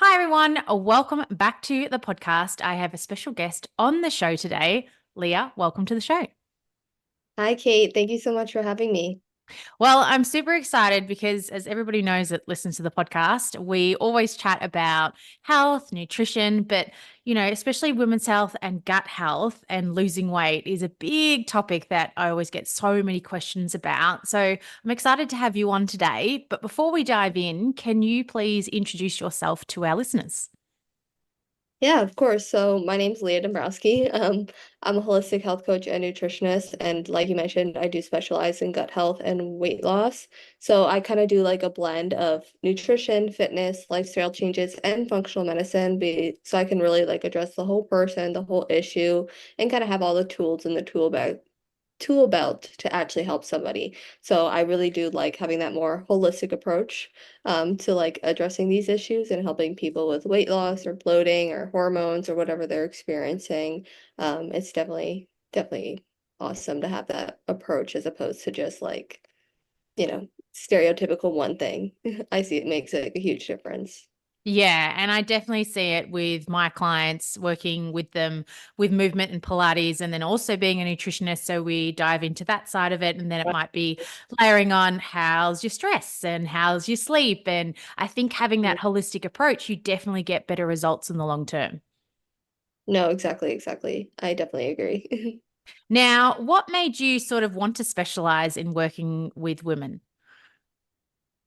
Hi, everyone. Welcome back to the podcast. I have a special guest on the show today. Lea, welcome to the show. Hi, Kate. Thank you so much for having me. Well, I'm super excited because, as everybody knows that listens to the podcast, we always chat about health, nutrition, but, especially women's health and gut health and losing weight is a big topic that I always get so many questions about. So I'm excited to have you on today. But before we dive in, can you please introduce yourself to our listeners? Yeah, of course. So my name's Lea Dombrowski. I'm a holistic health coach and nutritionist, and like you mentioned, I do specialize in gut health and weight loss. So I kind of do like a blend of nutrition, fitness, lifestyle changes, and functional medicine. So I can really like address the whole person, the whole issue, and kind of have all the tools in the tool belt to actually help somebody. So I really do like having that more holistic approach to like addressing these issues and helping people with weight loss or bloating or hormones or whatever they're experiencing. It's definitely awesome to have that approach as opposed to just like, you know, stereotypical one thing. I see it makes like a huge difference. Yeah, and I definitely see it with my clients working with them with movement and Pilates, and then also being a nutritionist. So we dive into that side of it. And then it might be layering on how's your stress and how's your sleep. And I think having that holistic approach, you definitely get better results in the long term. No, exactly. I definitely agree. Now, what made you sort of want to specialize in working with women?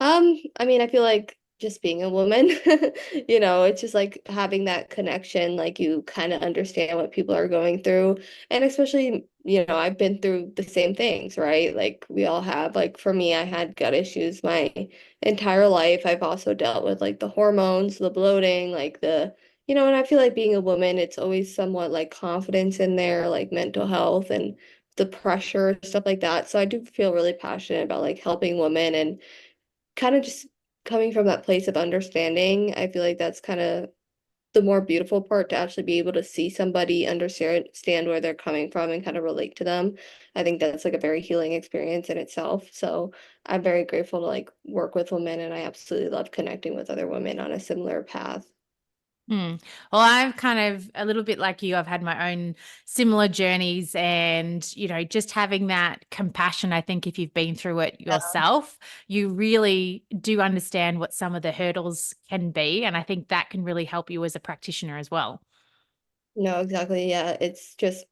I mean, I feel like just being a woman, it's just like having that connection, like you kind of understand what people are going through. And especially, I've been through the same things, right? Like we all have, like for me, I had gut issues my entire life. I've also dealt with like the hormones, the bloating, and I feel like being a woman, it's always somewhat like confidence in there, like mental health and the pressure, stuff like that. So I do feel really passionate about like helping women and kind of just coming from that place of understanding. I feel like that's kind of the more beautiful part to actually be able to see somebody understand where they're coming from and kind of relate to them. I think that's like a very healing experience in itself. So I'm very grateful to like work with women, and I absolutely love connecting with other women on a similar path. Hmm. Well, I'm kind of a little bit like you. I've had my own similar journeys and, just having that compassion. I think if you've been through it yourself, you really do understand what some of the hurdles can be. And I think that can really help you as a practitioner as well. No, exactly. Yeah, it's just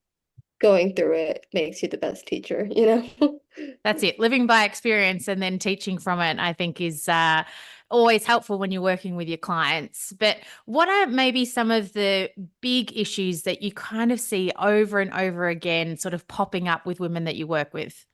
going through it makes you the best teacher? That's it. Living by experience and then teaching from it, I think, is always helpful when you're working with your clients. But what are maybe some of the big issues that you kind of see over and over again, sort of popping up with women that you work with?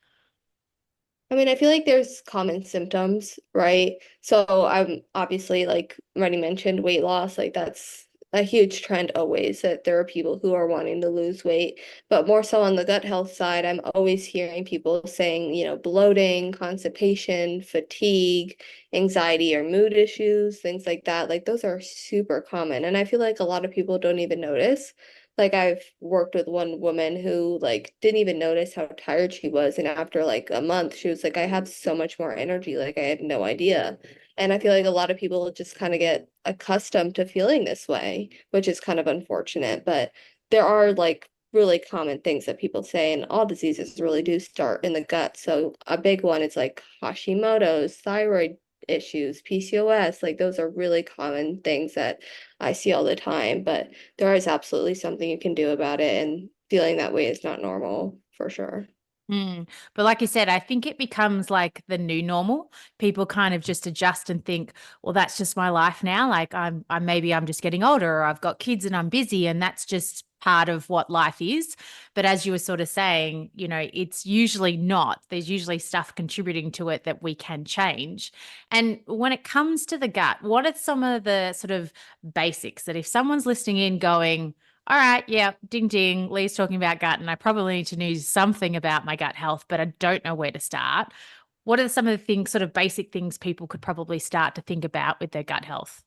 I mean, I feel like there's common symptoms, right? So I'm obviously like already mentioned weight loss, like that's a huge trend always that there are people who are wanting to lose weight, but more so on the gut health side, I'm always hearing people saying, bloating, constipation, fatigue, anxiety or mood issues, things like that. Like those are super common, and I feel like a lot of people don't even notice. Like I've worked with one woman who like didn't even notice how tired she was, and after like a month she was like, I have so much more energy, like I had no idea. And I feel like a lot of people just kind of get accustomed to feeling this way, which is kind of unfortunate, but there are like really common things that people say, and all diseases really do start in the gut. So a big one is like Hashimoto's, thyroid issues, PCOS, like those are really common things that I see all the time, but there is absolutely something you can do about it, and feeling that way is not normal for sure. Mm. But like you said, I think it becomes like the new normal. People kind of just adjust and think, well, that's just my life now. Like maybe I'm just getting older or I've got kids and I'm busy and that's just part of what life is. But as you were sort of saying, it's usually not. There's usually stuff contributing to it that we can change. And when it comes to the gut, what are some of the sort of basics that if someone's listening in going, all right, yeah, ding ding. Lee's talking about gut, and I probably need to know something about my gut health, but I don't know where to start. What are some of the things, sort of basic things people could probably start to think about with their gut health?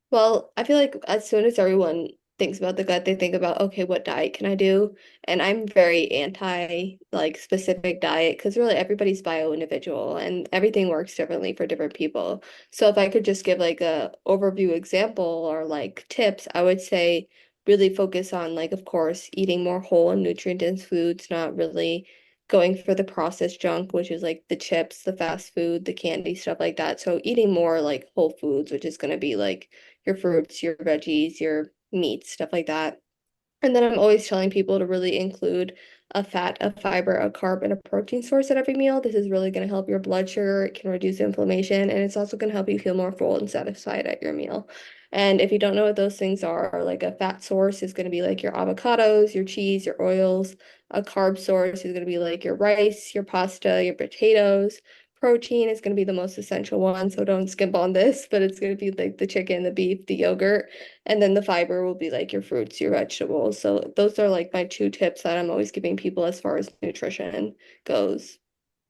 Well, I feel like as soon as everyone thinks about the gut, they think about, okay, what diet can I do? And I'm very anti like specific diet because really everybody's bio individual and everything works differently for different people. So if I could just give like a overview example or like tips, I would say really focus on like, of course, eating more whole and nutrient-dense foods, not really going for the processed junk, which is like the chips, the fast food, the candy, stuff like that. So eating more like whole foods, which is going to be like your fruits, your veggies, your meats, stuff like that. And then I'm always telling people to really include a fat, a fiber, a carb, and a protein source at every meal. This is really going to help your blood sugar. It can reduce inflammation, and it's also going to help you feel more full and satisfied at your meal. And if you don't know what those things are, like a fat source is going to be like your avocados, your cheese, your oils. A carb source is going to be like your rice, your pasta, your potatoes. Protein is going to be the most essential one, so don't skimp on this, but it's going to be like the chicken, the beef, the yogurt. And then the fiber will be like your fruits, your vegetables. So those are like my two tips that I'm always giving people as far as nutrition goes.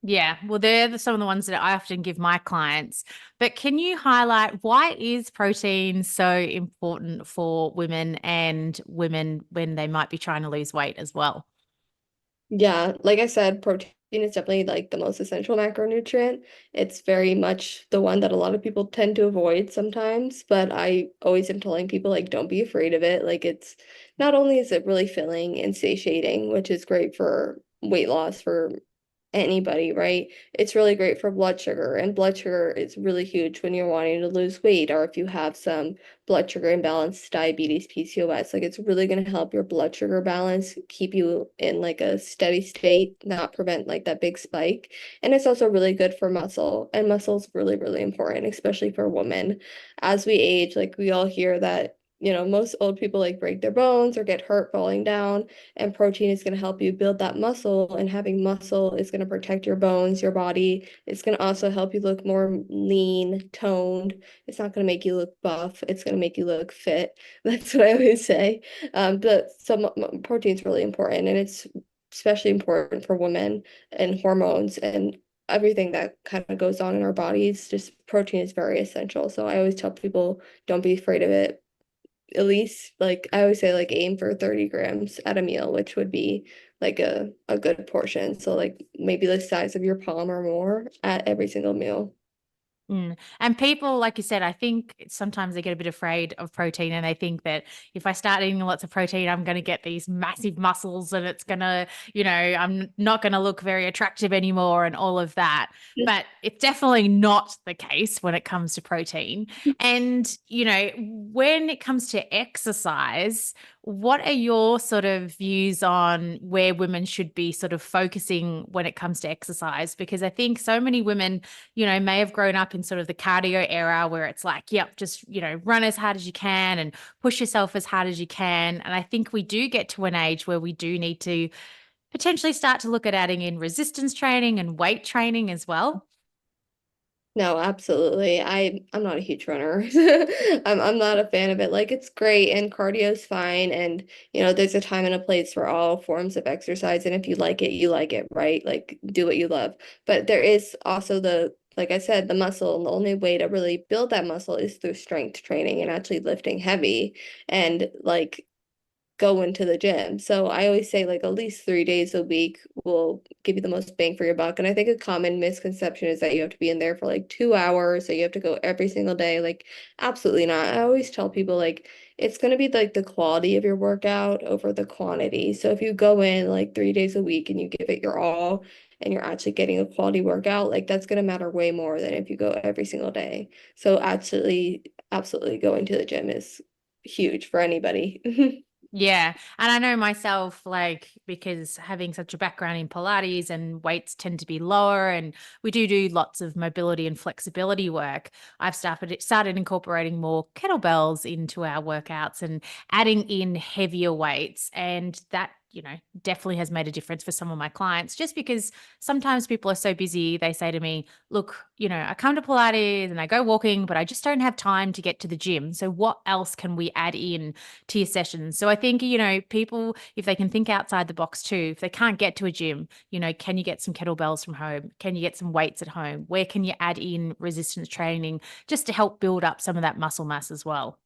Yeah, well, some of the ones that I often give my clients. But can you highlight why is protein so important for women and women when they might be trying to lose weight as well? Yeah, like I said, protein is definitely like the most essential macronutrient. It's very much the one that a lot of people tend to avoid sometimes, but I always am telling people like don't be afraid of it. Like it's not only is it really filling and satiating, which is great for weight loss for anybody, right? It's really great for blood sugar, and blood sugar is really huge when you're wanting to lose weight or if you have some blood sugar imbalance, diabetes, PCOS. Like it's really going to help your blood sugar balance, keep you in like a steady state, not prevent like that big spike. And it's also really good for muscle, and muscle is really, really important, especially for women. As we age, like we all hear that. Most old people like break their bones or get hurt falling down, and protein is going to help you build that muscle, and having muscle is going to protect your bones, your body. It's going to also help you look more lean, toned. It's not going to make you look buff. It's going to make you look fit. That's what I always say. But some protein is really important, and it's especially important for women and hormones and everything that kind of goes on in our bodies. Just protein is very essential. So I always tell people don't be afraid of it. At least like I always say like aim for 30 grams at a meal, which would be like a good portion. So like maybe the size of your palm or more at every single meal. Mm. And people, like you said, I think sometimes they get a bit afraid of protein and they think that if I start eating lots of protein, I'm going to get these massive muscles and it's going to, I'm not going to look very attractive anymore and all of that. But it's definitely not the case when it comes to protein. And, when it comes to exercise, what are your sort of views on where women should be sort of focusing when it comes to exercise? Because I think so many women may have grown up in sort of the cardio era where it's like, yep, just, run as hard as you can and push yourself as hard as you can. And I think we do get to an age where we do need to potentially start to look at adding in resistance training and weight training as well. No, absolutely. I'm not a huge runner. I'm not a fan of it. Like it's great and cardio's fine, and there's a time and a place for all forms of exercise, and if you like it, right? Like do what you love. But there is also the like I said, the muscle, and the only way to really build that muscle is through strength training and actually lifting heavy and like go into the gym. So I always say like at least 3 days a week will give you the most bang for your buck. And I think a common misconception is that you have to be in there for like 2 hours, so you have to go every single day. Like absolutely not. I always tell people like it's going to be like the quality of your workout over the quantity. So if you go in like 3 days a week and you give it your all and you're actually getting a quality workout, like that's going to matter way more than if you go every single day. So absolutely going to the gym is huge for anybody. Yeah. And I know myself, like, because having such a background in Pilates and weights tend to be lower, and we do lots of mobility and flexibility work, I've started incorporating more kettlebells into our workouts and adding in heavier weights. And that, definitely has made a difference for some of my clients, just because sometimes people are so busy. They say to me, look, I come to Pilates and I go walking, but I just don't have time to get to the gym. So what else can we add in to your sessions? So I think, people, if they can think outside the box too, if they can't get to a gym, can you get some kettlebells from home? Can you get some weights at home? Where can you add in resistance training just to help build up some of that muscle mass as well?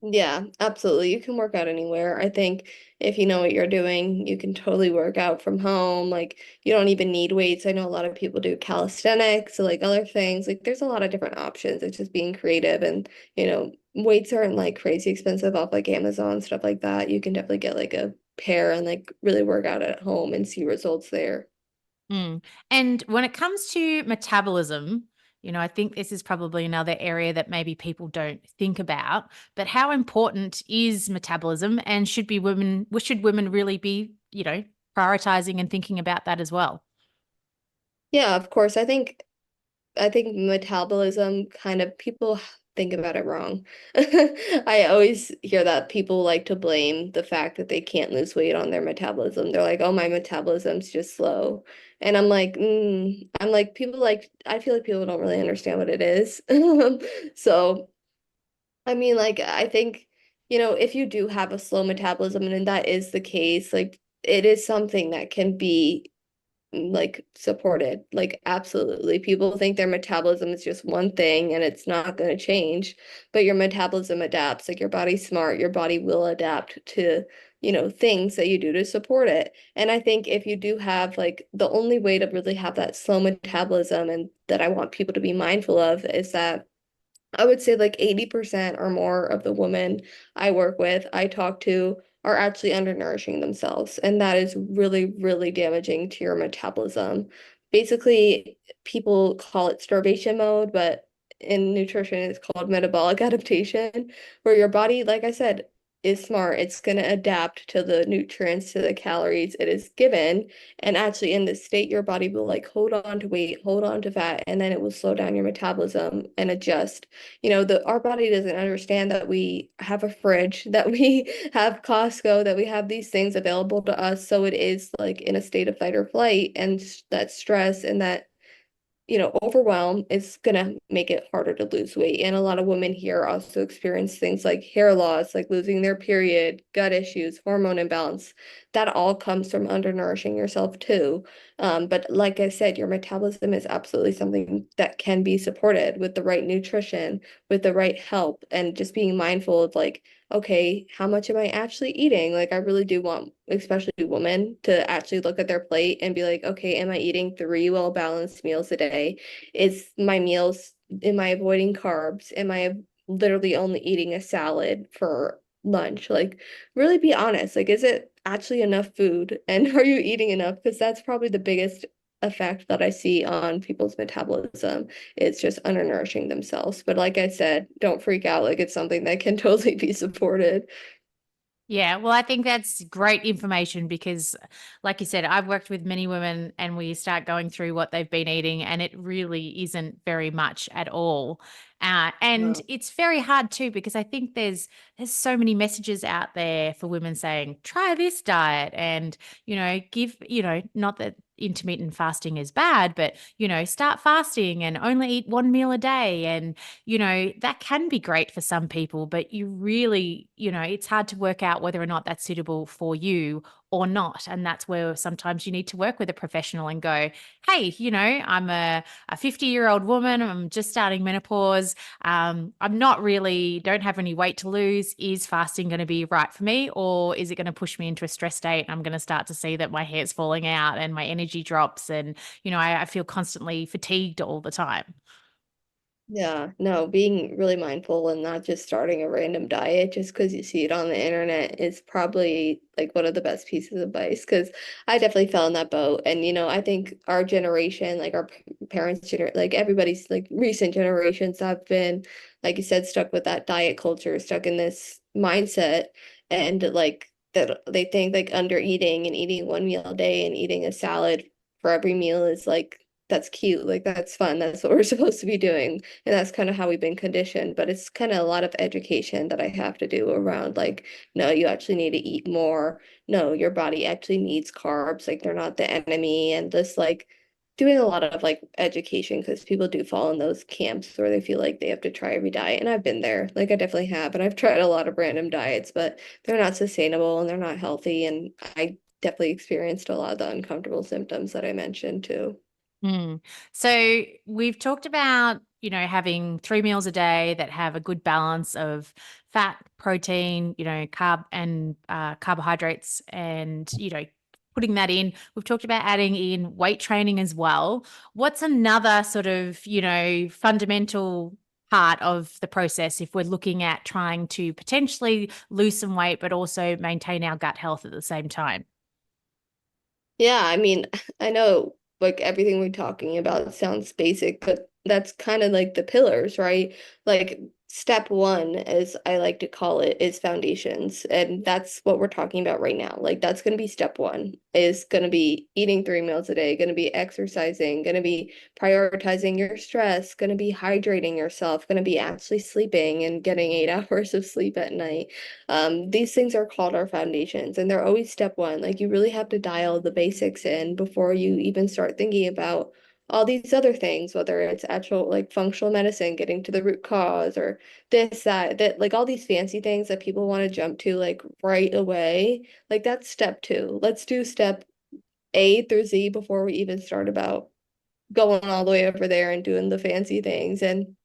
Yeah, absolutely. You can work out anywhere. I think if you know what you're doing, you can totally work out from home. Like you don't even need weights. I know a lot of people do calisthenics, so like other things. Like there's a lot of different options. It's just being creative and, weights aren't like crazy expensive off like Amazon, stuff like that. You can definitely get like a pair and like really work out at home and see results there. Mm. And when it comes to metabolism, I think this is probably another area that maybe people don't think about, but how important is metabolism and should women really be, prioritizing and thinking about that as well? Yeah, of course. I think metabolism kind of people think about it wrong. I always hear that people like to blame the fact that they can't lose weight on their metabolism. They're like, "Oh, my metabolism's just slow." And I'm like people like I feel like people don't really understand what it is. So, I mean, like I think, if you do have a slow metabolism and that is the case, like it is something that can be like supported. Like absolutely. People think their metabolism is just one thing and it's not going to change, but your metabolism adapts. Like your body's smart, your body will adapt to, things that you do to support it. And I think if you do have like the only way to really have that slow metabolism and that I want people to be mindful of is that I would say like 80% or more of the women I work with, I talk to, are actually undernourishing themselves. And that is really, really damaging to your metabolism. Basically, people call it starvation mode, but in nutrition, it's called metabolic adaptation, where your body, like I said, is smart. It's going to adapt to the nutrients, to the calories it is given. And actually, in this state, your body will like hold on to weight, hold on to fat, and then it will slow down your metabolism and adjust. Our body doesn't understand that we have a fridge, that we have Costco, that we have these things available to us. So it is like in a state of fight or flight, and that stress and that overwhelm is gonna make it harder to lose weight. And a lot of women here also experience things like hair loss, like losing their period, gut issues, hormone imbalance. That all comes from undernourishing yourself too. But like I said, your metabolism is absolutely something that can be supported with the right nutrition, with the right help, and just being mindful of like, okay, how much am I actually eating? Like, I really do want, especially women, to actually look at their plate and be like, okay, am I eating three well-balanced meals a day? Am I avoiding carbs? Am I literally only eating a salad for lunch? Like, really be honest. Like, is it actually enough food? And are you eating enough? Because that's probably the biggest effect that I see on people's metabolism. It's just undernourishing themselves. But like I said, don't freak out. Like it's something that can totally be supported. Yeah, well, I think that's great information because, like you said, I've worked with many women and we start going through what they've been eating, and it really isn't very much at all. And No. it's very hard too because I think there's so many messages out there for women saying, try this diet and, give, not that intermittent fasting is bad, but, start fasting and only eat one meal a day. And that can be great for some people, but you really, it's hard to work out whether or not that's suitable for you or not. And that's where sometimes you need to work with a professional and go, hey, I'm a 50-year-old woman. I'm just starting menopause. I'm not really, don't have any weight to lose. Is fasting going to be right for me? Or is it going to push me into a stress state? And I'm going to start to see that my hair's falling out and my energy drops. And, I feel constantly fatigued all the time. Yeah, no, being really mindful and not just starting a random diet just because you see it on the internet is probably like one of the best pieces of advice because I definitely fell in that boat. And I think our generation, like our parents' like everybody's like recent generations have been, like you said, stuck with that diet culture, stuck in this mindset, and like that they think like under eating and eating one meal a day and eating a salad for every meal is like that's cute, like that's fun, that's what we're supposed to be doing. And that's kind of how we've been conditioned. But it's kind of a lot of education that I have to do around like, no, you actually need to eat more. No, your body actually needs carbs. Like they're not the enemy. And just like doing a lot of like education because people do fall in those camps where they feel like they have to try every diet. And I've been there. Like I definitely have. And I've tried a lot of random diets, but they're not sustainable and they're not healthy. And I definitely experienced a lot of the uncomfortable symptoms that I mentioned too. Hmm. So we've talked about, having 3 meals a day that have a good balance of fat, protein, carbohydrates, and, putting that in. We've talked about adding in weight training as well. What's another sort of, fundamental part of the process if we're looking at trying to potentially lose some weight, but also maintain our gut health at the same time? Yeah, I mean, I know like everything we're talking about sounds basic, but that's kind of like the pillars, right? Like step one, as I like to call it, is foundations. And that's what we're talking about right now. Like that's going to be step one, is going to be eating 3 meals a day, going to be exercising, going to be prioritizing your stress, going to be hydrating yourself, going to be actually sleeping and getting 8 hours of sleep at night. These things are called our foundations, and they're always step one. Like you really have to dial the basics in before you even start thinking about all these other things, whether it's actual like functional medicine, getting to the root cause, or this, that, like all these fancy things that people want to jump to like right away. Like that's step two. Let's do step A through Z before we even start about going all the way over there and doing the fancy things. And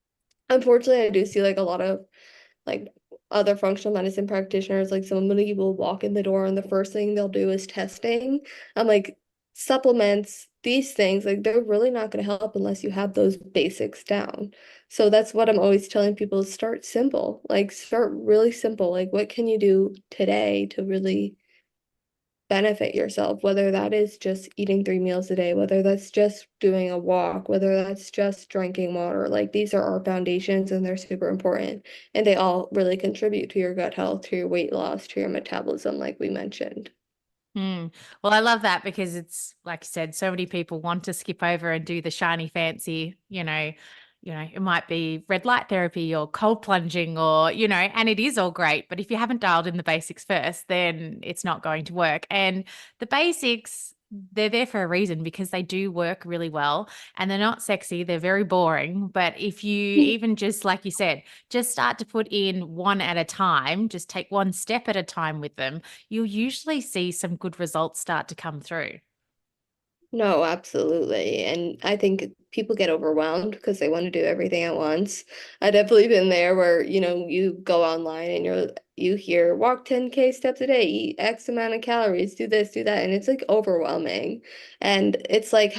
unfortunately, I do see like a lot of like other functional medicine practitioners, like somebody will walk in the door and the first thing they'll do is testing. I'm like, supplements, these things, like they're really not going to help unless you have those basics down. So that's what I'm always telling people is start simple, like start really simple. Like what can you do today to really benefit yourself, whether that is just eating 3 meals a day, whether that's just doing a walk, whether that's just drinking water. Like these are our foundations and they're super important. And they all really contribute to your gut health, to your weight loss, to your metabolism, like we mentioned. Mm. Well, I love that because it's like you said, so many people want to skip over and do the shiny fancy, it might be red light therapy or cold plunging or, and it is all great. But if you haven't dialed in the basics first, then it's not going to work. And the basics, they're there for a reason because they do work really well and they're not sexy. They're very boring. But if you even just, like you said, just start to put in one at a time, just take one step at a time with them, you'll usually see some good results start to come through. No, absolutely. And I think people get overwhelmed because they want to do everything at once. I definitely been there where, you go online and you hear walk 10K steps a day, eat X amount of calories, do this, do that, and it's like overwhelming. And it's like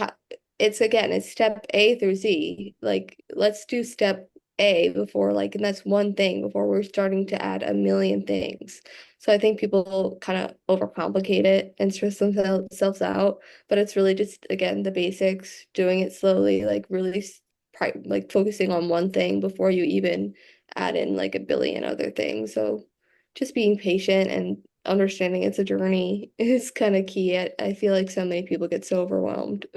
it's again, it's step A through Z. Like let's do step A before like, and that's one thing before we're starting to add a million things. So I think people kind of overcomplicate it and stress themselves out, but it's really just again the basics, doing it slowly, like really like focusing on one thing before you even add in like a billion other things. So just being patient and understanding it's a journey is kind of key. I feel like so many people get so overwhelmed.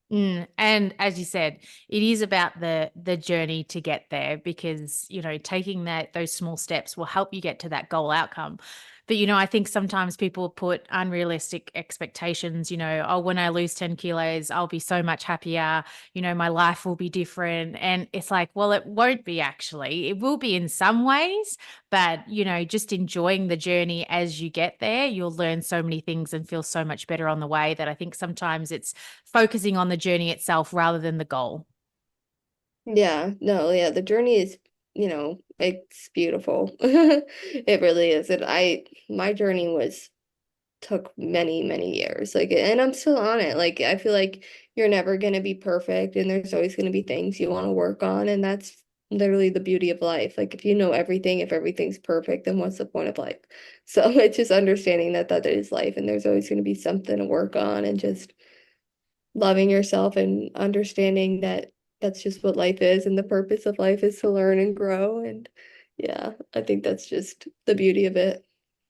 And as you said, it is about the journey to get there because taking those small steps will help you get to that goal outcome. But I think sometimes people put unrealistic expectations. Oh, when I lose 10 kilos, I'll be so much happier. My life will be different, and it's like, well, it won't be actually. It will be in some ways, but just enjoying the journey as you get there, you'll learn so many things and feel so much better on the way. That I think sometimes it's focusing on the journey itself rather than the goal. Yeah, no, yeah, the journey is, it's beautiful. It really is. And my journey took many, many years. Like, and I'm still on it. Like, I feel like you're never going to be perfect and there's always going to be things you want to work on. And that's literally the beauty of life. Like, if you know everything, if everything's perfect, then what's the point of life? So it's just understanding that that is life and there's always going to be something to work on and just loving yourself and understanding that that's just what life is and the purpose of life is to learn and grow. And yeah, I think that's just the beauty of it.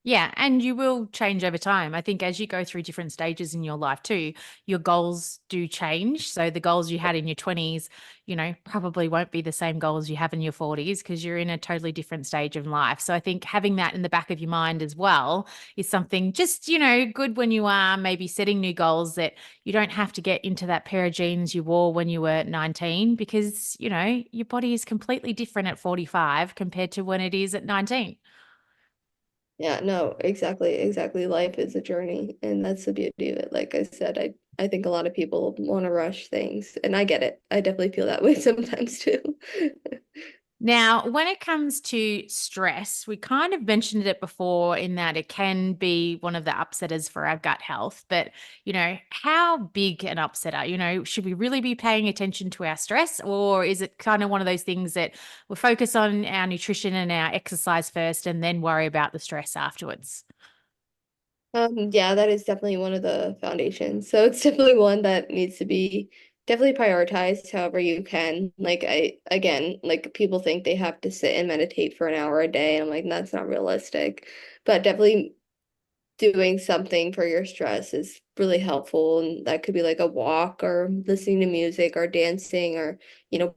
Yeah, and you will change over time. I think as you go through different stages in your life too, your goals do change. So the goals you had in your 20s, probably won't be the same goals you have in your 40s because you're in a totally different stage of life. So I think having that in the back of your mind as well is something just, good when you are maybe setting new goals, that you don't have to get into that pair of jeans you wore when you were 19 because, your body is completely different at 45 compared to when it is at 19. Yeah, no, exactly, exactly. Life is a journey, and that's the beauty of it. Like I said, I think a lot of people want to rush things, and I get it. I definitely feel that way sometimes too. Now, when it comes to stress, we kind of mentioned it before in that it can be one of the upsetters for our gut health. But, how big an upsetter? Should we really be paying attention to our stress, or is it kind of one of those things that we focus on our nutrition and our exercise first and then worry about the stress afterwards? Yeah, that is definitely one of the foundations. So it's definitely one that needs to be definitely prioritized however you can. Like again, like people think they have to sit and meditate for an hour a day. And I'm like, that's not realistic. But definitely doing something for your stress is really helpful. And that could be like a walk or listening to music or dancing or,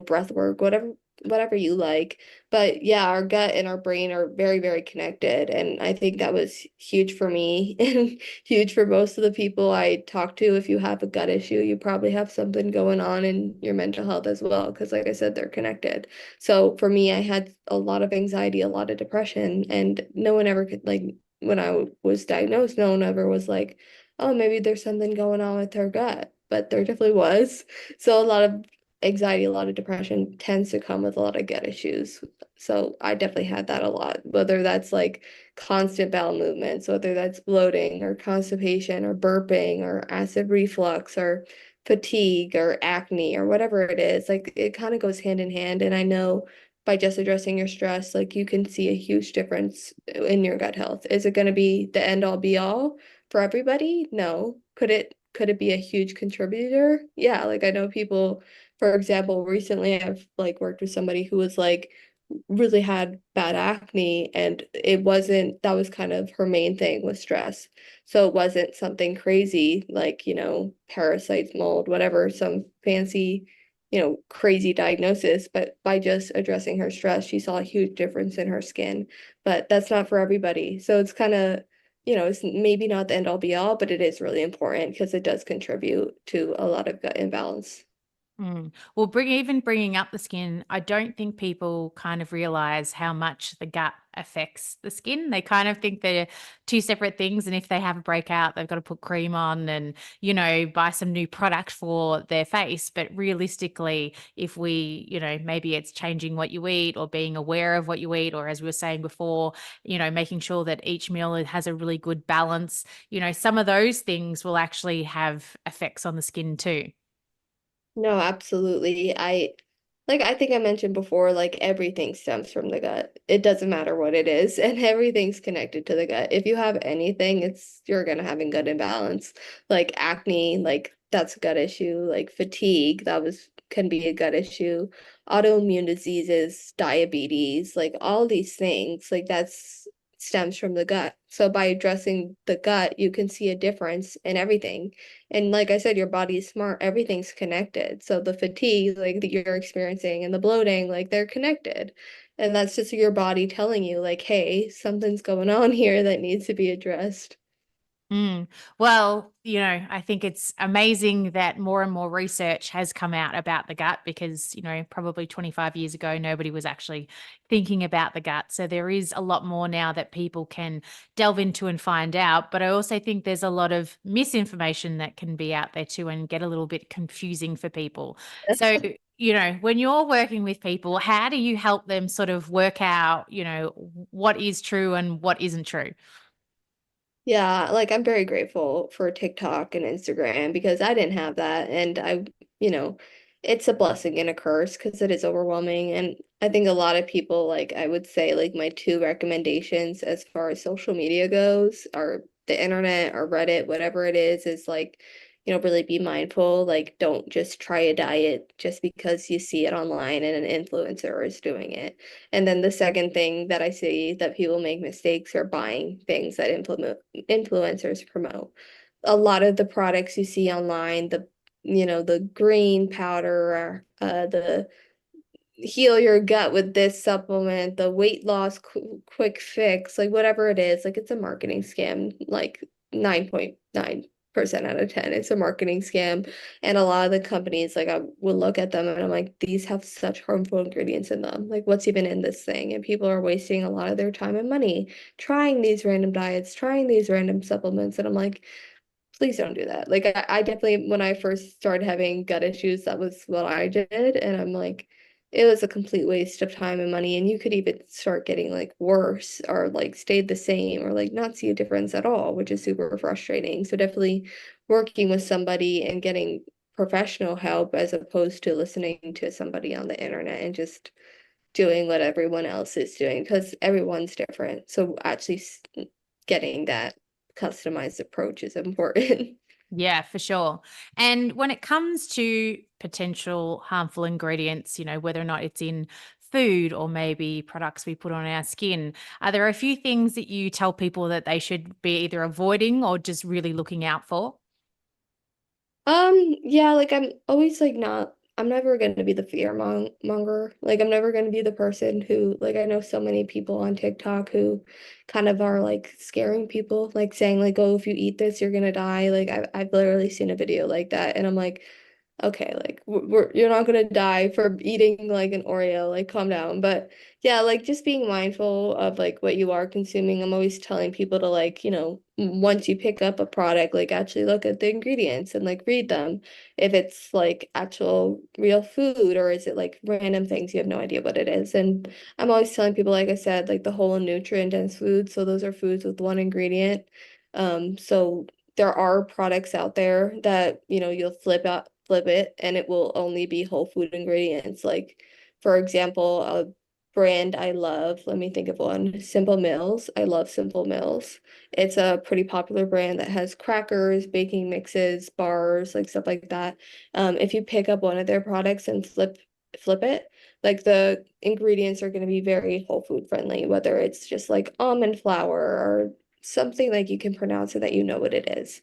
breath work, whatever you like. But yeah, our gut and our brain are very, very connected. And I think that was huge for me and huge for most of the people I talk to. If you have a gut issue, you probably have something going on in your mental health as well. Because like I said, they're connected. So for me, I had a lot of anxiety, a lot of depression, and no one ever could like when I was diagnosed, no one ever was like, oh, maybe there's something going on with her gut. But there definitely was. So a lot of anxiety, a lot of depression tends to come with a lot of gut issues. So I definitely had that a lot, whether that's like constant bowel movements, whether that's bloating or constipation or burping or acid reflux or fatigue or acne or whatever it is. Like it kind of goes hand in hand. And I know by just addressing your stress, like you can see a huge difference in your gut health. Is it going to be the end all be all for everybody? No. Could it be a huge contributor? Yeah, like I know people, for example, recently I've like worked with somebody who was like really had bad acne, and it wasn't, that was kind of her main thing was stress. So it wasn't something crazy like, parasites, mold, whatever, some fancy, crazy diagnosis, but by just addressing her stress, she saw a huge difference in her skin. But that's not for everybody. So it's kind of, it's maybe not the end all be all, but it is really important because it does contribute to a lot of gut imbalance. Well, even bringing up the skin, I don't think people kind of realize how much the gut affects the skin. They kind of think they're two separate things. And if they have a breakout, they've got to put cream on and, buy some new product for their face. But realistically, if we, maybe it's changing what you eat or being aware of what you eat, or as we were saying before, making sure that each meal has a really good balance, some of those things will actually have effects on the skin too. No, absolutely. I think I mentioned before, like everything stems from the gut. It doesn't matter what it is, and everything's connected to the gut. If you have anything, it's you're gonna have a gut imbalance. Like acne, like that's a gut issue. Like fatigue, that was can be a gut issue. Autoimmune diseases, diabetes, like all these things, like that's stems from the gut. So by addressing the gut, you can see a difference in everything. And like I said, your body is smart. Everything's connected. So the fatigue, like that you're experiencing, and the bloating, like they're connected. And that's just your body telling you, like, hey, something's going on here that needs to be addressed. Mm. Well, I think it's amazing that more and more research has come out about the gut because, probably 25 years ago, nobody was actually thinking about the gut. So there is a lot more now that people can delve into and find out. But I also think there's a lot of misinformation that can be out there too and get a little bit confusing for people. So, when you're working with people, how do you help them sort of work out, what is true and what isn't true? Yeah, like I'm very grateful for TikTok and Instagram because I didn't have that. And you know, it's a blessing and a curse because it is overwhelming. And I think a lot of people, like I would say, like my two recommendations as far as social media goes are the internet or Reddit, whatever it is like, really be mindful. Like, don't just try a diet just because you see it online and an influencer is doing it. And then the second thing that I see that people make mistakes are buying things that implement influencers promote. A lot of the products you see online, the green powder, the heal your gut with this supplement, the weight loss quick fix, like whatever it is, like it's a marketing scam, like 9.9% out of 10. It's a marketing scam. And a lot of the companies, like I would look at them and I'm like, these have such harmful ingredients in them. Like what's even in this thing? And people are wasting a lot of their time and money trying these random diets, trying these random supplements. And I'm like, please don't do that. Like I definitely, when I first started having gut issues, that was what I did. And I'm like, it was a complete waste of time and money. And you could even start getting like worse or like stayed the same or like not see a difference at all, which is super frustrating. So definitely working with somebody and getting professional help as opposed to listening to somebody on the internet and just doing what everyone else is doing because everyone's different. So actually getting that customized approach is important. Yeah, for sure. And when it comes to potential harmful ingredients, whether or not it's in food or maybe products we put on our skin, are there a few things that you tell people that they should be either avoiding or just really looking out for? Yeah, like I'm always like I'm never gonna be the monger. Like I'm never gonna be the person who like I know so many people on TikTok who kind of are like scaring people, like saying like, oh, if you eat this, you're gonna die. Like I've literally seen a video like that, and I'm like, okay, like you're not gonna die for eating like an Oreo, like calm down. But yeah, like just being mindful of like what you are consuming. I'm always telling people to like, once you pick up a product, like actually look at the ingredients and like read them. If it's like actual real food or is it like random things you have no idea what it is. And I'm always telling people, like I said, like the whole and nutrient dense foods. So those are foods with one ingredient. So there are products out there that, you'll flip it and it will only be whole food ingredients. Like, for example, a brand I love, let me think of one, Simple Mills. I love Simple Mills. It's a pretty popular brand that has crackers, baking mixes, bars, like stuff like that. If you pick up one of their products and flip it, like the ingredients are going to be very whole food friendly, whether it's just like almond flour or something like you can pronounce it that you know what it is.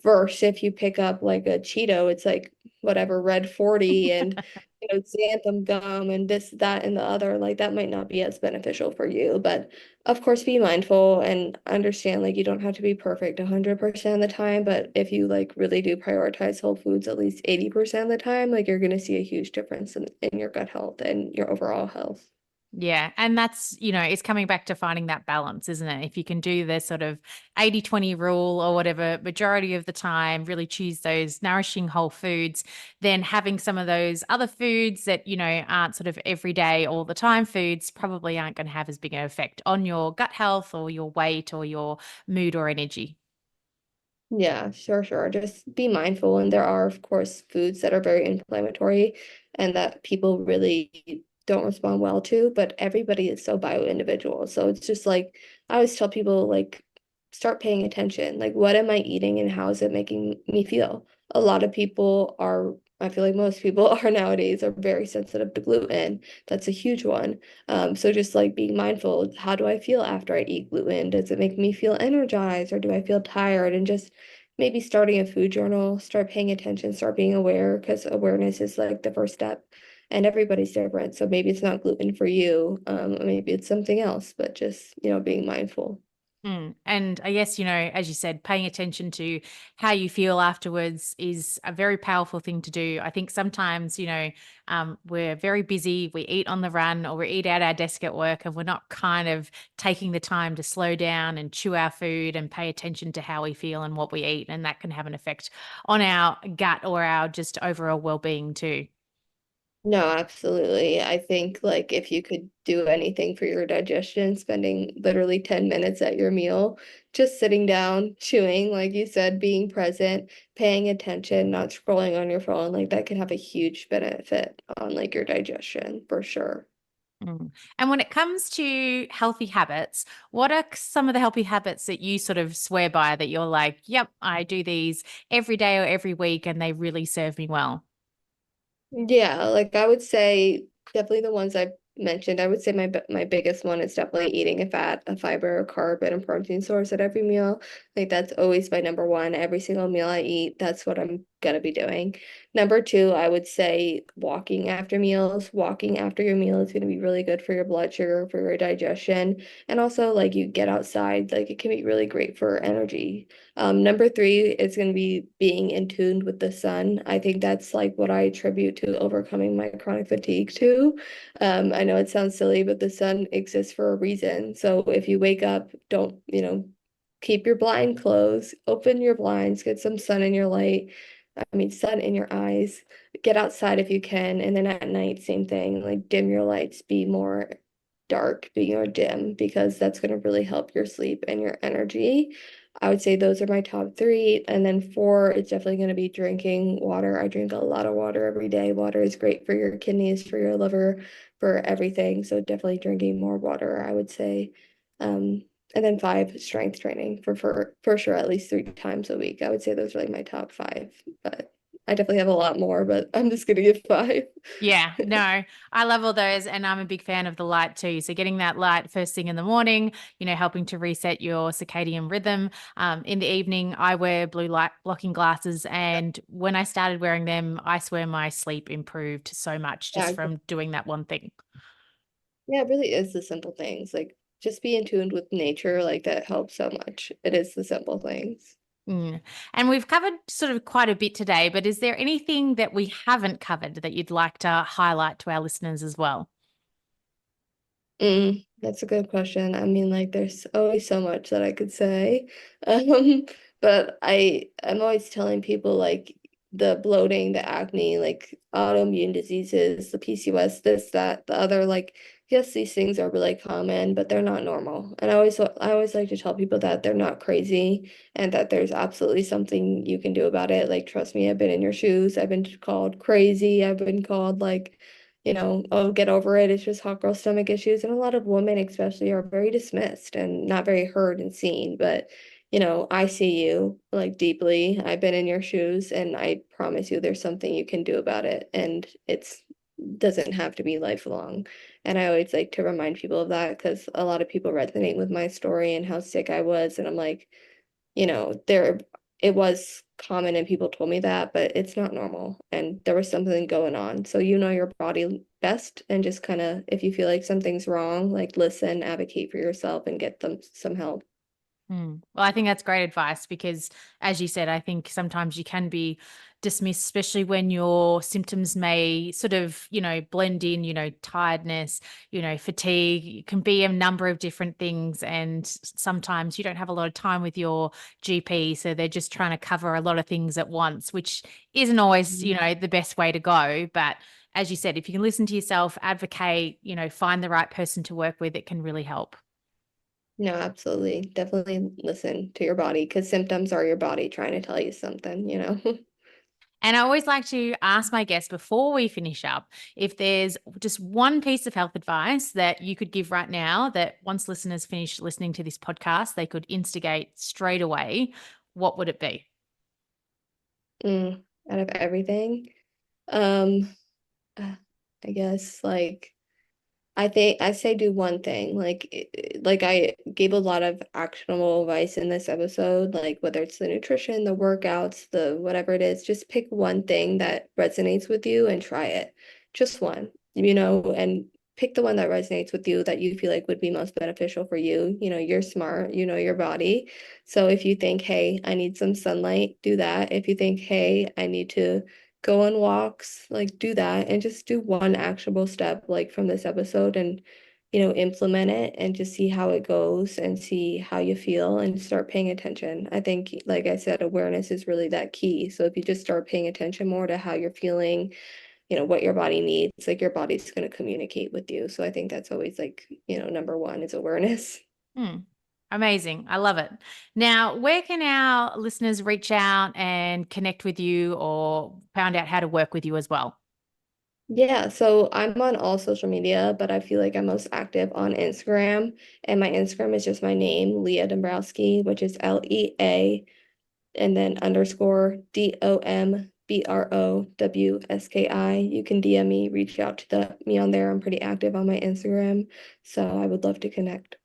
Versus if you pick up like a Cheeto, it's like whatever red 40 and xanthan gum and this, that, and the other. Like that might not be as beneficial for you. But of course, be mindful and understand like you don't have to be perfect 100% of the time. But if you like really do prioritize whole foods at least 80% of the time, like you're going to see a huge difference in your gut health and your overall health. Yeah. And that's, it's coming back to finding that balance, isn't it? If you can do the sort of 80-20 rule or whatever, majority of the time, really choose those nourishing whole foods, then having some of those other foods that, aren't sort of everyday, all the time foods probably aren't going to have as big an effect on your gut health or your weight or your mood or energy. Yeah, sure, sure. Just be mindful. And there are, of course, foods that are very inflammatory and that people really don't respond well to, but everybody is so bio-individual. So it's just like I always tell people like start paying attention. Like what am I eating and how is it making me feel? A lot of people are, I feel like most people are nowadays are very sensitive to gluten. That's a huge one. So just like being mindful, how do I feel after I eat gluten? Does it make me feel energized or do I feel tired? And just maybe starting a food journal, start paying attention, start being aware because awareness is like the first step. And everybody's different. So maybe it's not gluten for you. Maybe it's something else, but just, being mindful. And I guess, as you said, paying attention to how you feel afterwards is a very powerful thing to do. I think sometimes, we're very busy, we eat on the run or we eat at our desk at work, and we're not kind of taking the time to slow down and chew our food and pay attention to how we feel and what we eat. And that can have an effect on our gut or our just overall well-being too. No, absolutely. I think like if you could do anything for your digestion, spending literally 10 minutes at your meal, just sitting down, chewing, like you said, being present, paying attention, not scrolling on your phone, like that could have a huge benefit on like your digestion for sure. And when it comes to healthy habits, what are some of the healthy habits that you sort of swear by that you're like, yep, I do these every day or every week and they really serve me well? Yeah, like I would say definitely the ones I've mentioned. I would say my biggest one is definitely eating a fat, a fiber, a carb, and a protein source at every meal. Like that's always my number one. Every single meal I eat, that's what I'm gonna be doing. Number two, I would say walking after meals. Walking after your meal is gonna be really good for your blood sugar, for your digestion, and also like you get outside, like it can be really great for energy. Number three is going to be being in tune with the sun. I think that's like what I attribute to overcoming my chronic fatigue too. I know it sounds silly, but the sun exists for a reason. So if you wake up, don't, keep your blind closed, open your blinds, get some sun in your light. I mean, sun in your eyes. Get outside if you can. And then at night, same thing, like dim your lights, be more dark, be more dim, because that's going to really help your sleep and your energy. I would say those are my top three. And then four, it's definitely going to be drinking water. I drink a lot of water every day. Water is great for your kidneys, for your liver, for everything. So definitely drinking more water, I would say. And then five, strength training for sure at least 3 times a week. I would say those are like my top five, but I definitely have a lot more, but I'm just gonna give five. Yeah, no, I love all those. And I'm a big fan of the light too. So getting that light first thing in the morning, helping to reset your circadian rhythm. In the evening, I wear blue light blocking glasses. And when I started wearing them, I swear my sleep improved so much just Yeah, from doing that one thing. yeah, it really is the simple things. Like just be in tune with nature, like that helps so much. It is the simple things. Mm. And we've covered sort of quite a bit today, but is there anything that we haven't covered that you'd like to highlight to our listeners as well? That's a good question. I mean, like, there's always so much that I could say. Um, but I'm always telling people like the bloating, the acne, like autoimmune diseases, the PCOS, this, that, the other, like, yes, these things are really common, but they're not normal. And I always like to tell people that they're not crazy and that there's absolutely something you can do about it. Like, trust me, I've been in your shoes. I've been called crazy. I've been called like oh, get over it. It's just hot girl stomach issues. And a lot of women, especially, are very dismissed and not very heard and seen. But, I see you like deeply. I've been in your shoes, and I promise you there's something you can do about it. And it's doesn't have to be lifelong. And I always like to remind people of that because a lot of people resonate with my story and how sick I was. And I'm like, there it was common and people told me that, but it's not normal and there was something going on. So you know your body best and just kind of if you feel like something's wrong, like listen, advocate for yourself and get them some help. Well, I think that's great advice because, as you said, I think sometimes you can be dismissed, especially when your symptoms may sort of, blend in, tiredness, fatigue. It can be a number of different things. And sometimes you don't have a lot of time with your GP. So they're just trying to cover a lot of things at once, which isn't always, the best way to go. But as you said, if you can listen to yourself, advocate, find the right person to work with, it can really help. No, absolutely. Definitely listen to your body because symptoms are your body trying to tell you something. And I always like to ask my guests before we finish up if there's just one piece of health advice that you could give right now that once listeners finish listening to this podcast, they could instigate straight away. What would it be? Out of everything. Um, I guess like I think I say do one thing. Like I gave a lot of actionable advice in this episode, like whether it's the nutrition, the workouts, the whatever it is, just pick one thing that resonates with you and try it. Just one, and pick the one that resonates with you that you feel like would be most beneficial for you. You're smart, you know your body. So if you think, hey, I need some sunlight, do that. If you think, hey, I need to go on walks, like do that and just do one actionable step like from this episode and implement it and just see how it goes and see how you feel and start paying attention. I think like I said, awareness is really that key. So if you just start paying attention more to how you're feeling, what your body needs, like your body's going to communicate with you. So I think that's always like, number one is awareness. Hmm. Amazing. I love it. Now, where can our listeners reach out and connect with you or find out how to work with you as well? Yeah, so I'm on all social media, but I feel like I'm most active on Instagram. And my Instagram is just my name, Lea Dombrowski, which is Lea and then underscore DOMBROWSKI. You can DM me, reach out to me on there. I'm pretty active on my Instagram, so I would love to connect.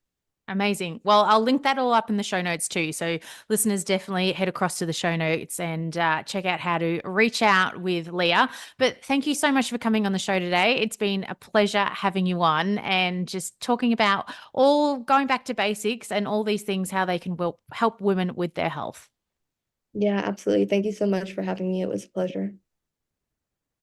Amazing. Well, I'll link that all up in the show notes too. So listeners definitely head across to the show notes and check out how to reach out with Lea. But thank you so much for coming on the show today. It's been a pleasure having you on and just talking about all going back to basics and all these things, how they can help women with their health. Yeah, absolutely. Thank you so much for having me. It was a pleasure.